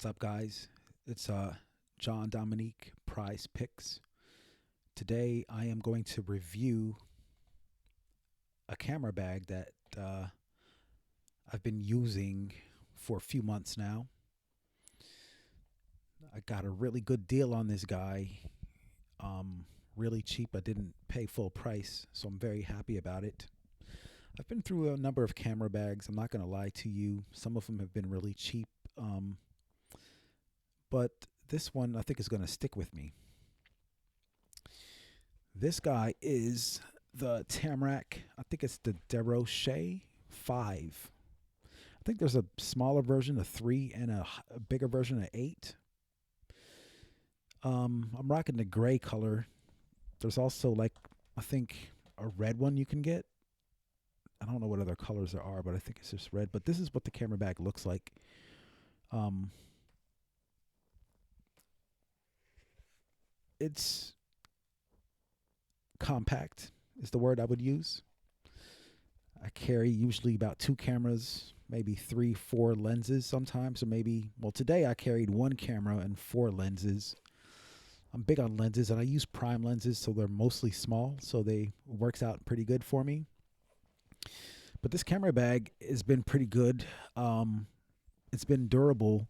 What's up, guys? It's John Dominique Prize Picks. Today, I am going to review a camera bag that I've been using for a few months now. I got a really good deal on this guy, really cheap. I didn't pay full price, so I'm very happy about it. I've been through a number of camera bags. I'm not going to lie to you. Some of them have been really cheap, but this one I think is going to stick with me. This guy is the Tamrac, I think it's the Derechoe 5. I think there's a smaller version of 3 and a bigger version of 8. I'm rocking the gray color. There's also, like, I think a red one you can get. I don't know what other colors there are, but I think it's just red. But this is what the camera bag looks like. Um, it's compact is the word I would use. I carry usually about 2 cameras, maybe 3, 4 lenses sometimes, or maybe, well, today I carried 1 camera and 4 lenses. I'm big on lenses, and I use prime lenses, so they're mostly small, so they works out pretty good for me. But this camera bag has been pretty good. It's been durable.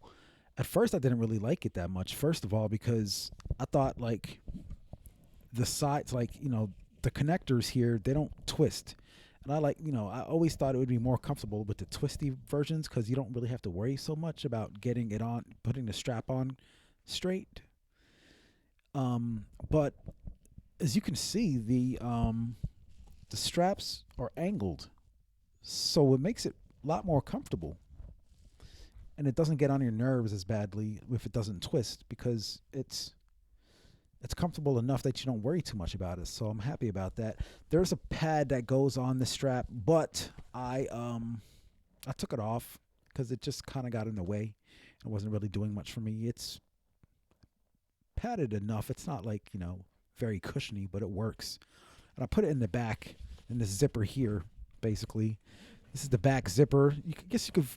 At first, I didn't really like it that much. First of all, because I thought, like, the sides, like, the connectors here, they don't twist. And I always thought it would be more comfortable with the twisty versions because you don't really have to worry so much about getting it on, putting the strap on straight. But as you can see, the straps are angled, so it makes it a lot more comfortable, and it doesn't get on your nerves as badly if it doesn't twist because it's comfortable enough that you don't worry too much about it. So I'm happy about that. There's a pad that goes on the strap, but I took it off because it just kind of got in the way. It wasn't really doing much for me. It's padded enough. It's not like, very cushiony, but it works. And I put it in the back in this zipper here, basically. This is the back zipper. Guess you could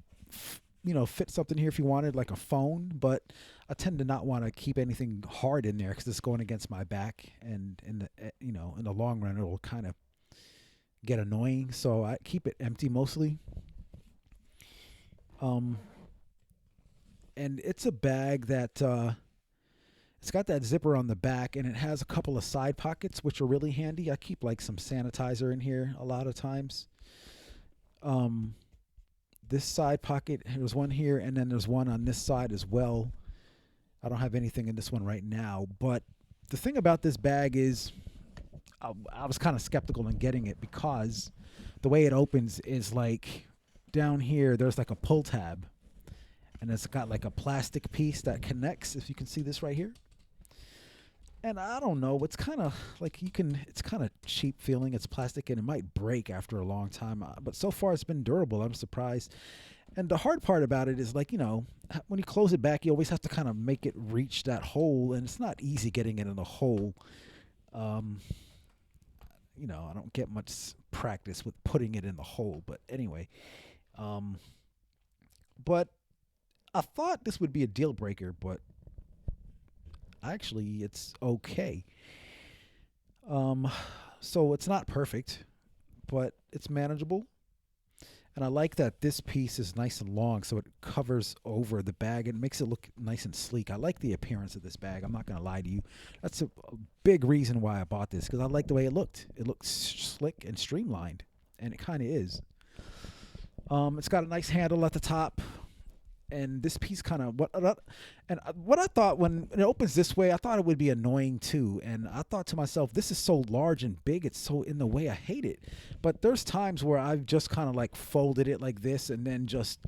fit something here if you wanted, like a phone, but I tend to not want to keep anything hard in there because it's going against my back, and in the long run it'll kind of get annoying. So I keep it empty mostly. And it's a bag that it's got that zipper on the back, and it has a couple of side pockets which are really handy. I keep like some sanitizer in here a lot of times. This side pocket, there's one here, and then there's one on this side as well. I don't have anything in this one right now, but the thing about this bag is I was kind of skeptical in getting it because the way it opens is like down here there's like a pull tab, and it's got like a plastic piece that connects, if you can see this right here. And I don't know, it's kind of like it's kind of cheap feeling. It's plastic and it might break after a long time, but so far it's been durable. I'm surprised. And the hard part about it is, like, when you close it back, you always have to kind of make it reach that hole, and it's not easy getting it in the hole. Um, I don't get much practice with putting it in the hole, but anyway. But I thought this would be a deal breaker, but actually it's okay. Um, so it's not perfect, but it's manageable. And I like that this piece is nice and long, so it covers over the bag and makes it look nice and sleek. I like the appearance of this bag. I'm not going to lie to you. That's a big reason why I bought this, because I like the way it looked. It looked slick and streamlined, and it kind of is. It's got a nice handle at the top, and this piece kind of what I thought when it opens this way, I thought it would be annoying too. And I thought to myself, this is so large and big, it's so in the way, I hate it. But there's times where I've just kind of like folded it like this and then just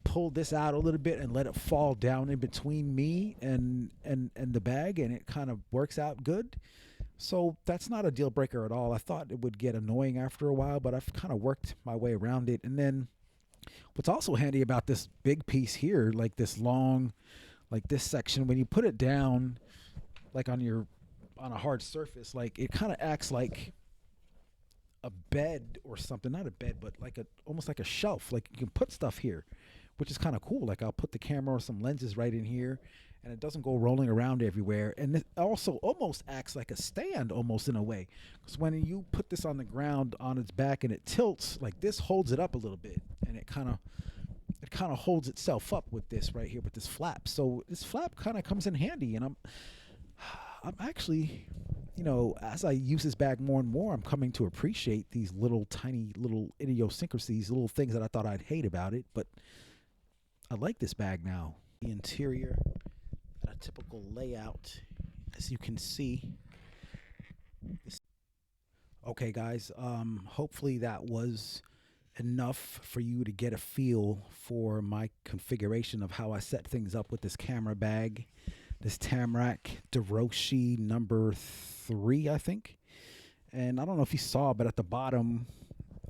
pulled this out a little bit and let it fall down in between me and the bag, and it kind of works out good. So that's not a deal breaker at all. I thought it would get annoying after a while, but I've kind of worked my way around it. And then what's also handy about this big piece here, like this long, like this section, when you put it down, like on a hard surface, like it kind of acts like a bed or something. Not a bed, but like almost like a shelf. Like you can put stuff here, which is kind of cool. Like I'll put the camera or some lenses right in here, and it doesn't go rolling around everywhere. And it also almost acts like a stand, almost in a way, because when you put this on the ground on its back and it tilts, like this holds it up a little bit, and it kind of holds itself up with this right here with this flap. So this flap kind of comes in handy, and I'm actually, as I use this bag more and more, I'm coming to appreciate these little tiny little idiosyncrasies, little things that I thought I'd hate about it, but I like this bag now. The interior, a typical layout, as you can see. Okay, guys. Hopefully that was enough for you to get a feel for my configuration of how I set things up with this camera bag, this Tamrac Derechoe number 3, I think. And I don't know if you saw, but at the bottom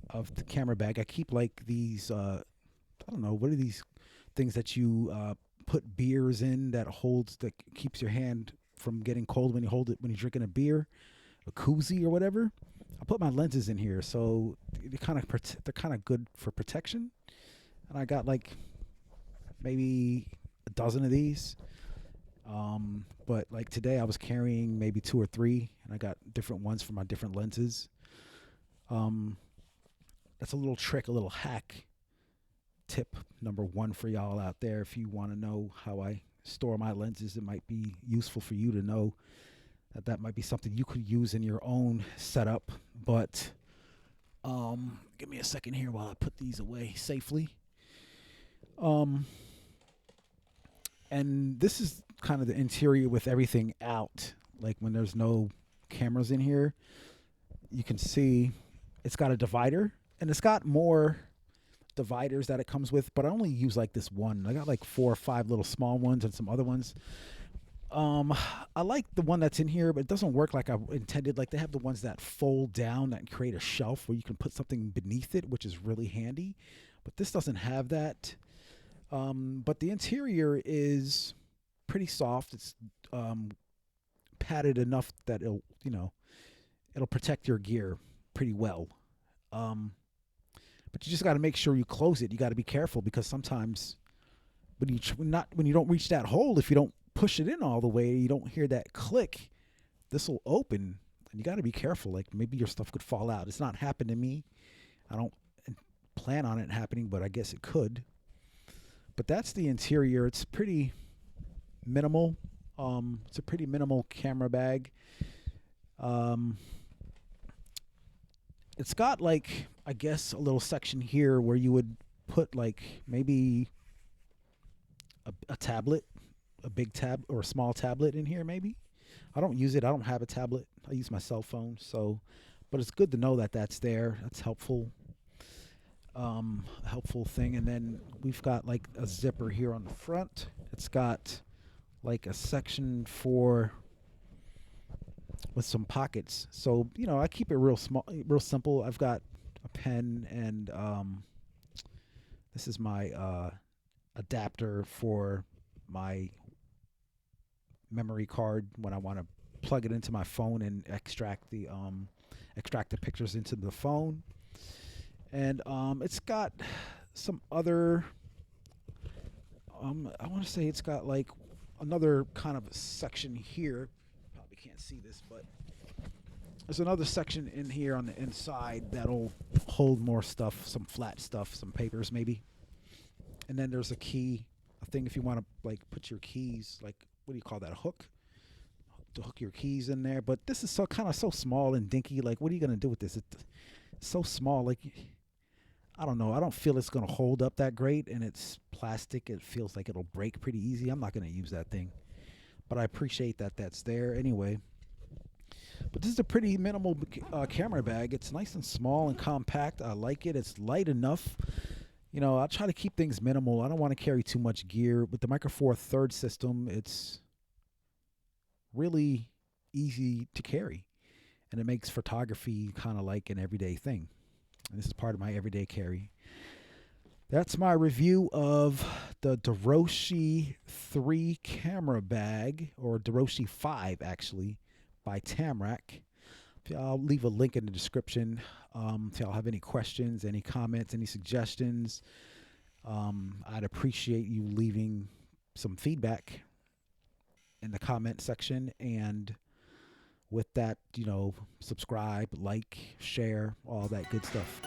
of the camera bag, I keep like these. I don't know, what are these things that you put beers in that keeps your hand from getting cold when you hold it when you're drinking a beer, a koozie or whatever. I put my lenses in here, so they're kind of good for protection. And I got like maybe a dozen of these. But like today, I was carrying maybe 2 or 3, and I got different ones for my different lenses. That's a little trick, a little hack tip number 1 for y'all out there. If you want to know how I store my lenses, it might be useful for you to know that might be something you could use in your own setup. But give me a second here while I put these away safely. And this is kind of the interior with everything out. Like when there's no cameras in here, you can see it's got a divider, and it's got more dividers that it comes with, but I only use like this one. I got like 4 or 5 little small ones and some other ones. I like the one that's in here, but it doesn't work like I intended. Like they have the ones that fold down that create a shelf where you can put something beneath it, which is really handy. But this doesn't have that. But the interior is pretty soft. It's padded enough that it'll protect your gear pretty well. But you just got to make sure you close it. You got to be careful, because sometimes when you don't reach that hole, if you don't push it in all the way, you don't hear that click, this will open, and you got to be careful. Like maybe your stuff could fall out. It's not happened to me. I don't plan on it happening, but I guess it could. But that's the interior. It's pretty minimal. It's a pretty minimal camera bag. It's got like, I guess, a little section here where you would put like maybe a tablet, a big tab or a small tablet in here maybe. I don't use it. I don't have a tablet. I use my cell phone. But it's good to know that that's there. That's helpful. Helpful thing. And then we've got like a zipper here on the front. It's got like a section with some pockets. So, I keep it real small, real simple. I've got a pen, and this is my adapter for my memory card when I want to plug it into my phone and extract the pictures into the phone. And it's got some other I want to say it's got like another kind of section here. Probably can't see this, but there's another section in here on the inside that'll hold more stuff, some flat stuff, some papers maybe. And then there's a thing if you want to like put your keys, like what do you call that, a hook? To hook your keys in there. But this is so small and dinky. Like what are you gonna do with this? It's so small. Like I don't know. I don't feel it's gonna hold up that great, and it's plastic. It feels like it'll break pretty easy. I'm not gonna use that thing, but I appreciate that that's there anyway. But this is a pretty minimal camera bag. It's nice and small and compact. I like it. It's light enough. I try to keep things minimal. I don't want to carry too much gear. With the Micro Four Third system, it's really easy to carry, and it makes photography kind of like an everyday thing. And this is part of my everyday carry. That's my review of the Derechoe 3 camera bag, or Derechoe 5 actually, by Tamrac. I'll leave a link in the description if y'all have any questions, any comments, any suggestions. I'd appreciate you leaving some feedback in the comment section. And with that, subscribe, like, share, all that good stuff.